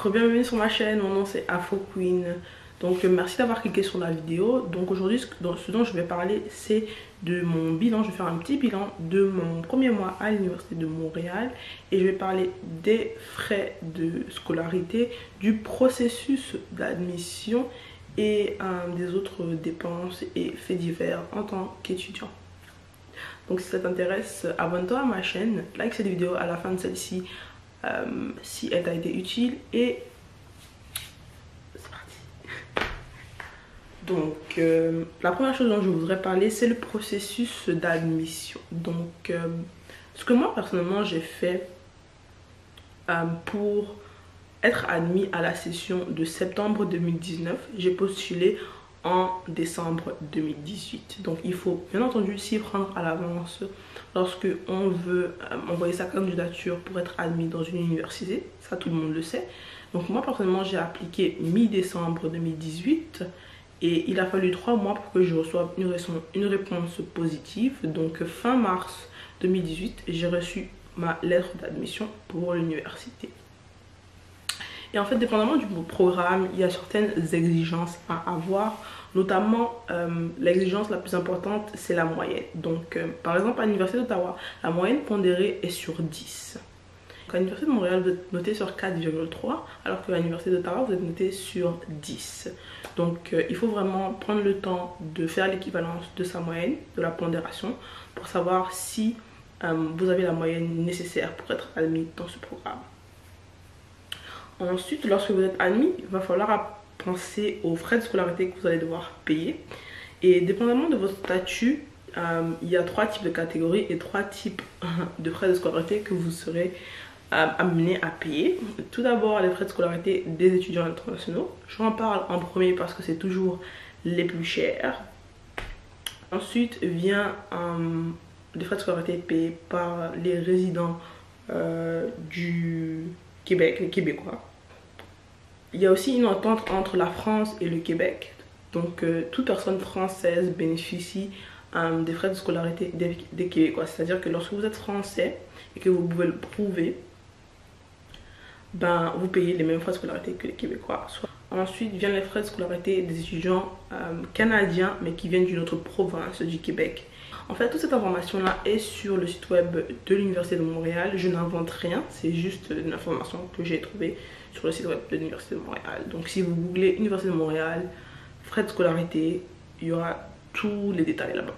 Bienvenue sur ma chaîne, mon nom c'est Afro Queen. Donc merci d'avoir cliqué sur la vidéo. Donc aujourd'hui ce dont je vais parler c'est de mon bilan. Je vais faire un petit bilan de mon premier mois à l'université de Montréal. Et je vais parler des frais de scolarité, du processus d'admission et des autres dépenses et faits divers en tant qu'étudiant. Donc si ça t'intéresse, abonne-toi à ma chaîne, like cette vidéo à la fin de celle-ci si elle t'a été utile et c'est parti. Donc la première chose dont je voudrais parler c'est le processus d'admission. Donc ce que moi personnellement j'ai fait pour être admis à la session de septembre 2019, j'ai postulé en décembre 2018. Donc il faut bien entendu s'y prendre à l'avance lorsque on veut envoyer sa candidature pour être admis dans une université. Ça tout le monde le sait. Donc moi personnellement j'ai appliqué mi-décembre 2018 et il a fallu 3 mois pour que je reçoive une réponse positive. Donc fin mars 2018 j'ai reçu ma lettre d'admission pour l'université. Et en fait, dépendamment du programme, il y a certaines exigences à avoir. Notamment, l'exigence la plus importante, c'est la moyenne. Donc, par exemple, à l'Université d'Ottawa, la moyenne pondérée est sur 10. Donc, à l'Université de Montréal, vous êtes noté sur 4,3, alors qu'à l'Université d'Ottawa, vous êtes noté sur 10. Donc, il faut vraiment prendre le temps de faire l'équivalence de sa moyenne, de la pondération, pour savoir si vous avez la moyenne nécessaire pour être admis dans ce programme. Ensuite, lorsque vous êtes admis, il va falloir penser aux frais de scolarité que vous allez devoir payer. Et dépendamment de votre statut, il y a 3 types de catégories et 3 types de frais de scolarité que vous serez amené à payer. Tout d'abord, les frais de scolarité des étudiants internationaux. J'en parle en premier parce que c'est toujours les plus chers. Ensuite vient les frais de scolarité payés par les résidents du Québec, les Québécois. Il y a aussi une entente entre la France et le Québec. Donc toute personne française bénéficie des frais de scolarité des Québécois. C'est-à-dire que lorsque vous êtes français et que vous pouvez le prouver, ben, vous payez les mêmes frais de scolarité que les Québécois. Ensuite viennent les frais de scolarité des étudiants canadiens mais qui viennent d'une autre province du Québec. En fait, toute cette information-là est sur le site web de l'Université de Montréal. Je n'invente rien, c'est juste une information que j'ai trouvée sur le site web de l'Université de Montréal. Donc si vous googlez Université de Montréal, frais de scolarité, il y aura tous les détails là-bas.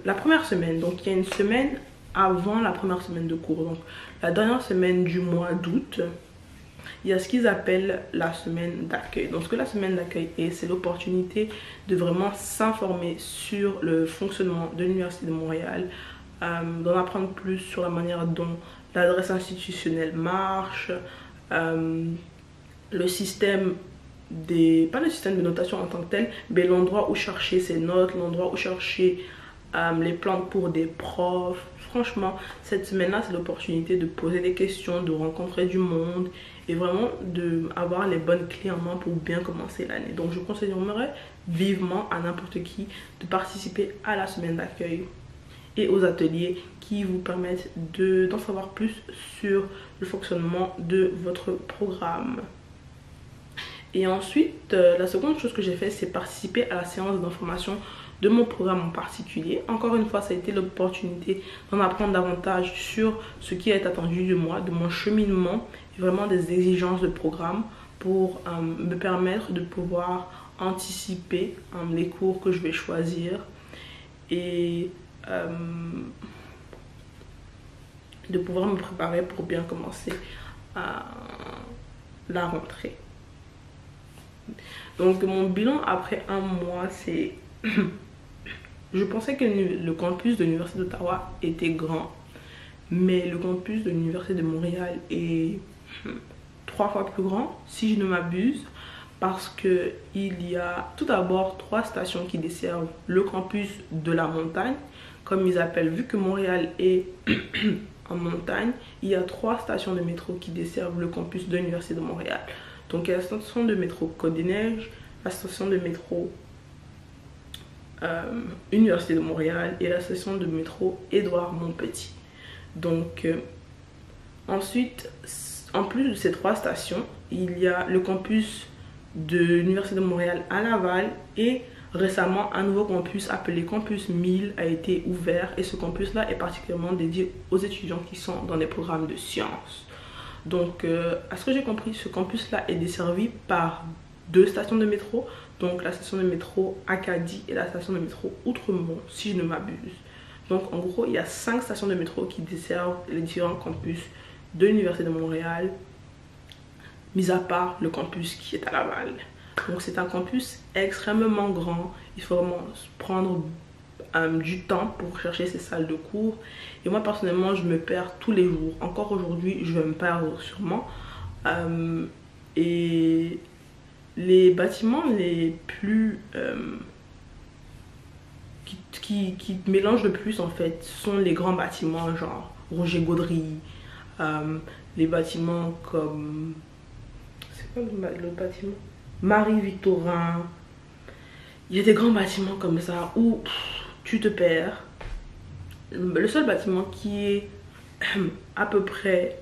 La première semaine, donc il y a une semaine avant la première semaine de cours. Donc la dernière semaine du mois d'août, il y a ce qu'ils appellent la semaine d'accueil. Donc ce que la semaine d'accueil est, c'est l'opportunité de vraiment s'informer sur le fonctionnement de l'Université de Montréal, d'en apprendre plus sur la manière dont l'adresse institutionnelle marche, le système pas le système de notation en tant que tel, mais l'endroit où chercher ses notes, l'endroit où chercher les plantes pour des profs. Franchement, cette semaine-là, c'est l'opportunité de poser des questions, de rencontrer du monde et vraiment d'avoir les bonnes clés en main pour bien commencer l'année. Donc, je conseillerais vivement à n'importe qui de participer à la semaine d'accueil et aux ateliers qui vous permettent d'en savoir plus sur le fonctionnement de votre programme. Et ensuite, la seconde chose que j'ai fait, c'est participer à la séance d'information de mon programme en particulier. Encore une fois, ça a été l'opportunité d'en apprendre davantage sur ce qui est attendu de moi, de mon cheminement et vraiment des exigences de programme pour me permettre de pouvoir anticiper les cours que je vais choisir et de pouvoir me préparer pour bien commencer la rentrée. Donc mon bilan après un mois, c'est je pensais que le campus de l'Université d'Ottawa était grand, mais le campus de l'Université de Montréal est 3 fois plus grand, si je ne m'abuse, parce qu'il y a tout d'abord 3 stations qui desservent le campus de la montagne, comme ils appellent, vu que Montréal est en montagne, il y a 3 stations de métro qui desservent le campus de l'Université de Montréal. Donc il y a la station de métro Côte-des-Neiges, la station de métro Université de Montréal et la station de métro Édouard Montpetit. Donc ensuite En plus de ces 3 stations, il y a le campus de l'Université de Montréal à Laval et récemment un nouveau campus appelé Campus 1000 a été ouvert et ce campus là est particulièrement dédié aux étudiants qui sont dans des programmes de sciences. Donc à ce que j'ai compris, ce campus là est desservi par 2 stations de métro, donc la station de métro Acadie et la station de métro Outremont si je ne m'abuse. Donc en gros il y a 5 stations de métro qui desservent les différents campus de l'Université de Montréal, mis à part le campus qui est à Laval. Donc c'est un campus extrêmement grand, il faut vraiment prendre du temps pour chercher ces salles de cours. Et moi personnellement je me perds tous les jours, encore aujourd'hui je vais me perdre sûrement. Et les bâtiments les plus qui mélangent le plus en fait sont les grands bâtiments genre Roger Gaudry, les bâtiments comme, c'est quoi le bâtiment, Marie-Victorin. Il y a des grands bâtiments comme ça où tu te perds. Le seul bâtiment qui est à peu près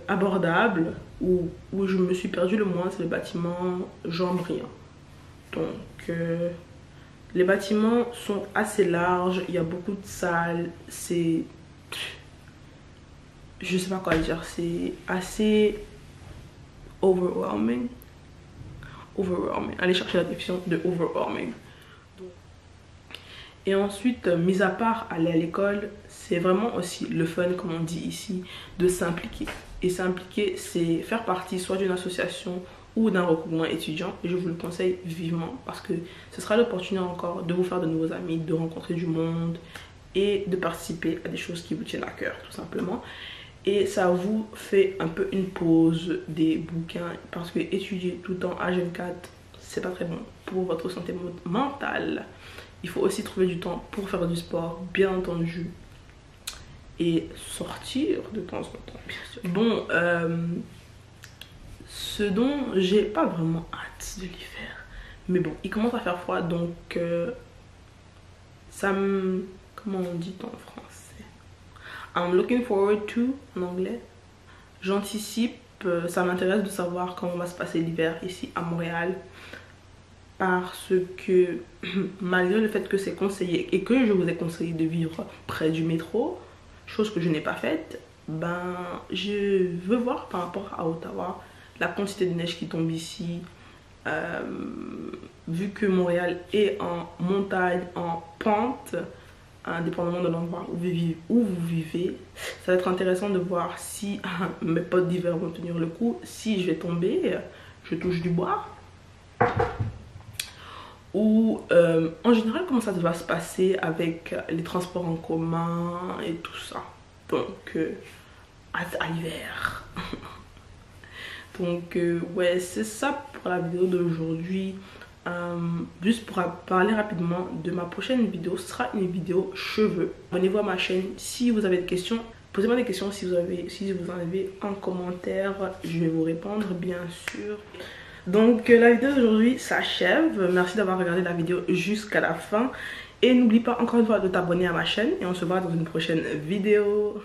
abordable, où je me suis perdue le moins, c'est le bâtiment Jean-Briand. Donc les bâtiments sont assez larges, il y a beaucoup de salles, c'est, je sais pas quoi dire, c'est assez overwhelming. Allez chercher la définition de overwhelming. Et ensuite, mis à part aller à l'école, c'est vraiment aussi le fun, comme on dit ici, de s'impliquer. Et s'impliquer, c'est faire partie soit d'une association ou d'un regroupement étudiant. Et je vous le conseille vivement parce que ce sera l'opportunité encore de vous faire de nouveaux amis, de rencontrer du monde et de participer à des choses qui vous tiennent à cœur, tout simplement. Et ça vous fait un peu une pause des bouquins parce que étudier tout le temps à H24, c'est pas très bon pour votre santé mentale. Il faut aussi trouver du temps pour faire du sport, bien entendu, et sortir de temps en temps, bien sûr. Bon, ce dont j'ai pas vraiment hâte de l'hiver, mais bon, il commence à faire froid, donc ça me... Comment on dit en français? I'm looking forward to, en anglais. J'anticipe, ça m'intéresse de savoir comment va se passer l'hiver ici à Montréal. Parce que malgré le fait que c'est conseillé et que je vous ai conseillé de vivre près du métro, chose que je n'ai pas faite, ben je veux voir par rapport à Ottawa la quantité de neige qui tombe ici. Vu que Montréal est en montagne, en pente, indépendamment de l'endroit où vous vivez, ça va être intéressant de voir si mes potes d'hiver vont tenir le coup, si je vais tomber, je touche du bois. Ou en général comment ça va se passer avec les transports en commun et tout ça. Donc à l'hiver. Donc ouais, c'est ça pour la vidéo d'aujourd'hui. Juste pour parler rapidement de ma prochaine vidéo, ce sera une vidéo cheveux. Abonnez-vous à ma chaîne si vous avez des questions. Posez-moi des questions si vous en avez en commentaire. Je vais vous répondre bien sûr. Donc la vidéo d'aujourd'hui s'achève. Merci d'avoir regardé la vidéo jusqu'à la fin. Et n'oublie pas encore une fois de t'abonner à ma chaîne. Et on se voit dans une prochaine vidéo.